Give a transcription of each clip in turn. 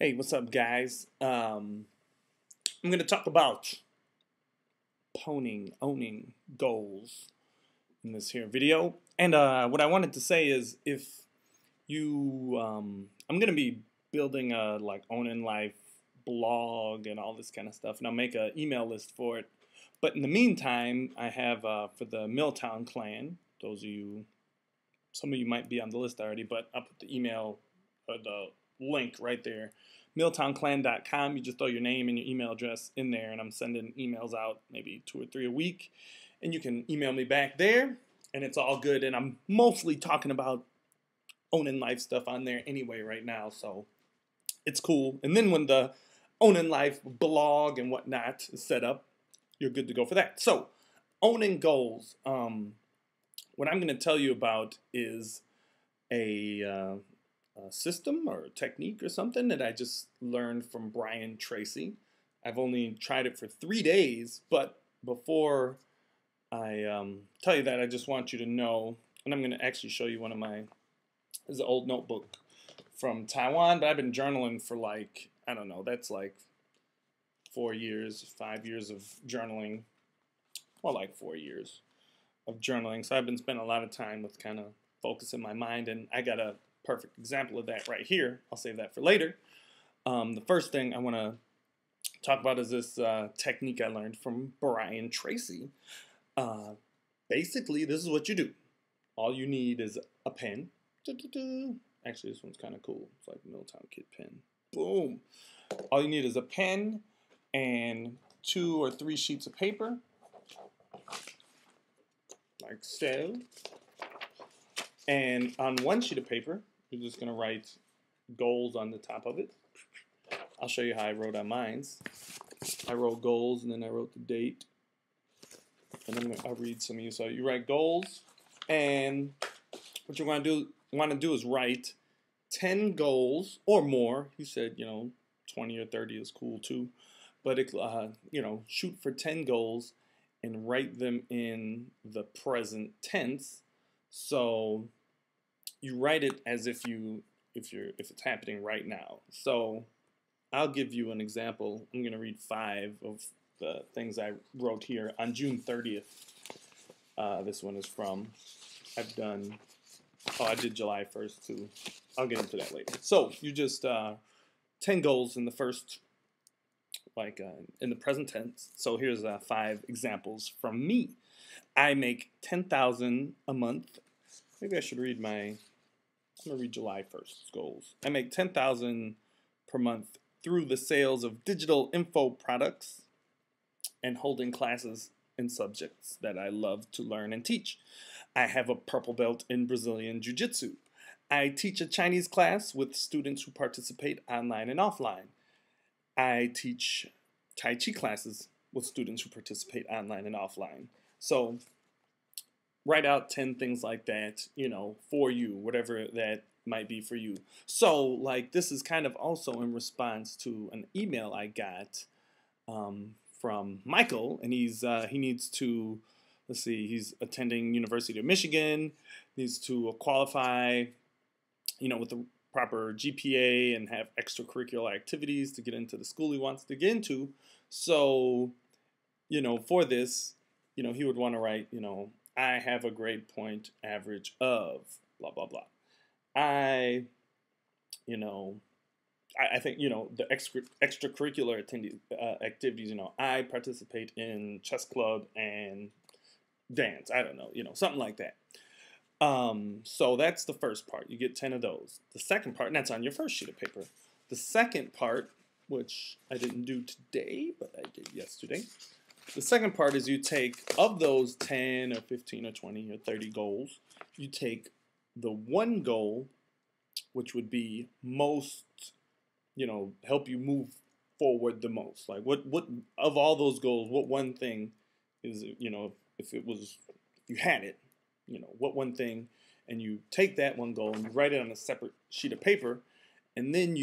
Hey, what's up, guys? I'm going to talk about owning goals in this here video. And what I wanted to say is, if you, I'm going to be building a owning life blog and all this kind of stuff, and I'll make an email list for it. But in the meantime, I have for the Milltown clan. Some of you might be on the list already, but I'll put the email or the link right there. milltownclan.com. You just throw your name and your email address in there, and I'm sending emails out maybe 2 or 3 a week, and you can email me back there, and it's all good. And I'm mostly talking about owning life stuff on there anyway right now, so it's cool. And then when the owning life blog and whatnot is set up, you're good to go for that. So owning goals. What I'm going to tell you about is a system or technique or something that I just learned from Brian Tracy. I've only tried it for 3 days, but before I tell you that, I just want you to know, and I'm going to actually show you this is an old notebook from Taiwan, but I've been journaling for I don't know, that's 4 years, 5 years of journaling, well, 4 years of journaling. So I've been spending a lot of time with kind of focusing my mind, and I got a perfect example of that right here. I'll save that for later. The first thing I want to talk about is this technique I learned from Brian Tracy. Basically, this is what you do. All you need is a pen. Actually, this one's kind of cool. It's like a Milltown Kid pen. Boom. All you need is a pen and 2 or 3 sheets of paper, like so. And on one sheet of paper, you're just going to write goals on the top of it. I'll show you how I wrote on mine. I wrote goals, and then I wrote the date. And then I'll read some of you. So you write goals, and what you're going to do is write 10 goals or more. He said, 20 or 30 is cool too. But, shoot for 10 goals and write them in the present tense. So you write it as if it's happening right now. So I'll give you an example. I'm going to read 5 of the things I wrote here on June 30th. This one is from. I did July 1st too. I'll get into that later. So you just 10 goals in the first, in the present tense. So here's 5 examples from me. I make $10,000 a month. Maybe I should read I'm going to read July 1st goals. I make $10,000 per month through the sales of digital info products and holding classes in subjects that I love to learn and teach. I have a purple belt in Brazilian Jiu-Jitsu. I teach a Chinese class with students who participate online and offline. I teach Tai Chi classes with students who participate online and offline. So write out 10 things like that, for you, whatever that might be for you. So, this is kind of also in response to an email I got from Michael, and he needs to, he's attending University of Michigan, needs to qualify, with the proper GPA and have extracurricular activities to get into the school he wants to get into. So, for this, he would want to write, I have a grade point average of blah, blah, blah. I think, the extracurricular activities, I participate in chess club and dance. I don't know, something like that. So that's the first part. You get 10 of those. The second part, and that's on your first sheet of paper. The second part, which I didn't do today, but I did yesterday. The second part is you take, of those 10 or 15 or 20 or 30 goals, you take the one goal, which would be most, help you move forward the most. What of all those goals, what one thing is, if you had it, what one thing, and you take that one goal and you write it on a separate sheet of paper, and then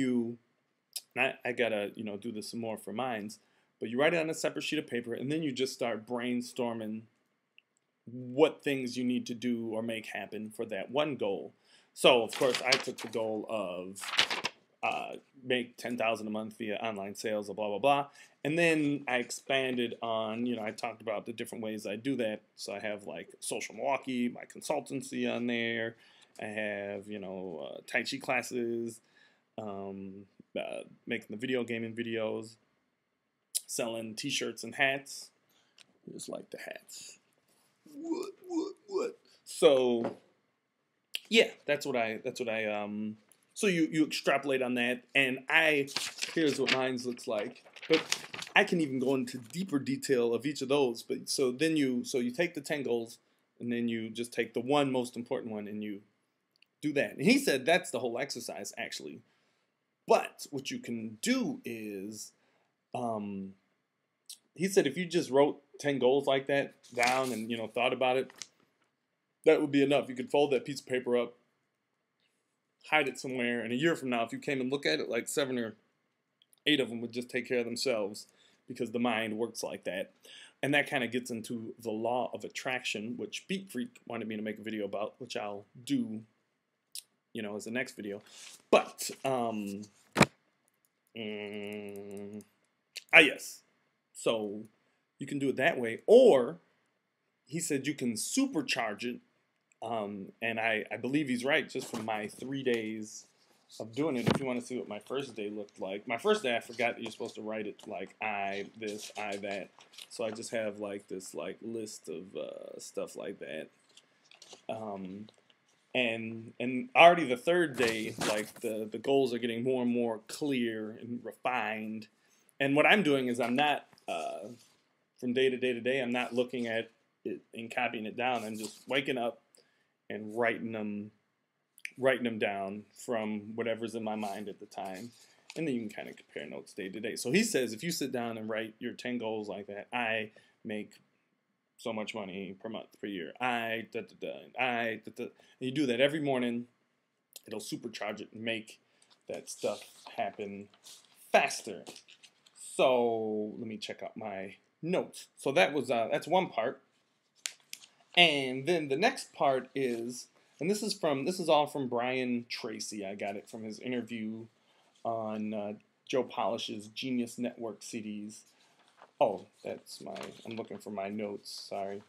I gotta, do this some more for mines. But you write it on a separate sheet of paper, and then you just start brainstorming what things you need to do or make happen for that one goal. So, of course, I took the goal of make 10,000 a month via online sales, blah, blah, blah. And then I expanded on, I talked about the different ways I do that. So I have like Social Milwaukee, my consultancy on there. I have, Tai Chi classes, making the video gaming videos, selling t-shirts and hats. I just like the hats. What? So, yeah, that's what I so you extrapolate on that, and here's what mine looks like. But I can even go into deeper detail of each of those. But so you take the 10 goals, and then you just take the one most important one, and you do that. And he said that's the whole exercise, actually. But what you can do is, he said if you just wrote 10 goals like that down and, thought about it, that would be enough. You could fold that piece of paper up, hide it somewhere, and a year from now, if you came and look at it, like 7 or 8 of them would just take care of themselves because the mind works like that. And that kind of gets into the law of attraction, which Beat Freak wanted me to make a video about, which I'll do, as the next video. But, yes. So you can do it that way. Or he said you can supercharge it. And I believe he's right, just from my 3 days of doing it. If you want to see what my first day looked like. My first day, I forgot that you're supposed to write it like I this, I that. So I just have like this list of stuff like that. And already the third day, like the goals are getting more and more clear and refined. And what I'm doing is I'm not, from day to day to day, I'm not looking at it and copying it down. I'm just waking up and writing them down from whatever's in my mind at the time. And then you can kind of compare notes day to day. So he says if you sit down and write your 10 goals like that, I make so much money per month, per year. And you do that every morning, it'll supercharge it and make that stuff happen faster. So let me check out my notes. So that's one part. And then the next part is, and this is all from Brian Tracy. I got it from his interview on Joe Polish's Genius Network CDs. Oh, I'm looking for my notes, sorry.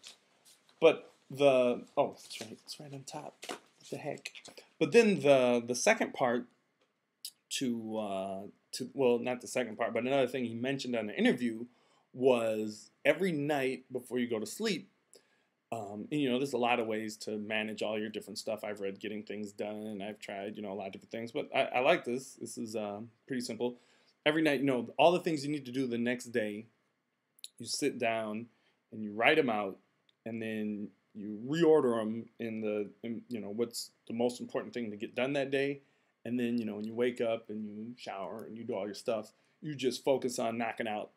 But it's right on top. What the heck? But then the second part not the second part, but another thing he mentioned on the interview was every night before you go to sleep, and, there's a lot of ways to manage all your different stuff. I've read Getting Things Done, and I've tried, a lot of different things, but I like this. This is pretty simple. Every night, all the things you need to do the next day, you sit down and you write them out, and then you reorder them in what's the most important thing to get done that day. And then, when you wake up and you shower and you do all your stuff, you just focus on knocking out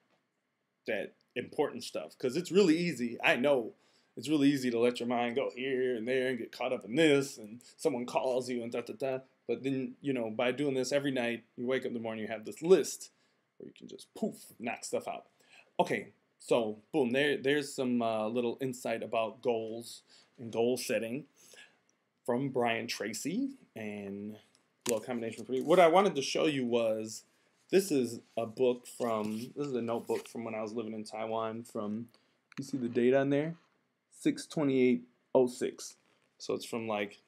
that important stuff. Because it's really easy. I know it's really easy to let your mind go here and there and get caught up in this, and someone calls you and da-da-da. But then, by doing this every night, you wake up in the morning, you have this list where you can just poof, knock stuff out. Okay, so boom, there's some little insight about goals and goal setting from Brian Tracy, and a little combination for you. What I wanted to show you was, this is a notebook from when I was living in Taiwan, you see the date on there? 6/28/06. So it's from like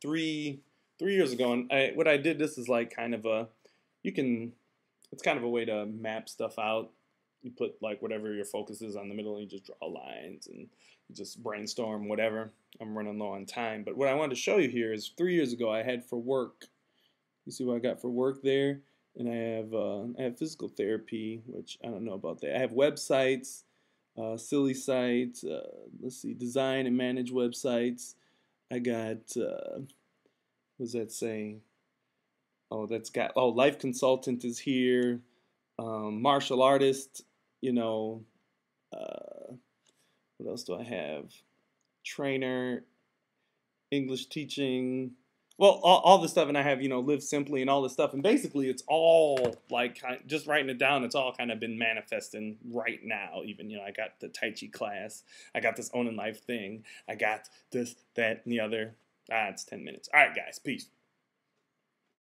three years ago. And what I did, this is like kind of it's kind of a way to map stuff out. You put like whatever your focus is on the middle, and you just draw lines and you just brainstorm whatever. I'm running low on time, but what I wanted to show you here is 3 years ago I had for work. You see what I got for work there? And I have physical therapy, which I don't know about that. I have websites, silly sites, let's see, design and manage websites. I got, what does that say? Life consultant is here, martial artist, what else do I have? Trainer, English teaching, well, all this stuff, and I have, live simply and all this stuff, and basically it's all like just writing it down. It's all kind of been manifesting right now. Even I got the Tai Chi class, I got this Owning Life thing, I got this, that, and the other. It's 10 minutes. All right, guys, peace.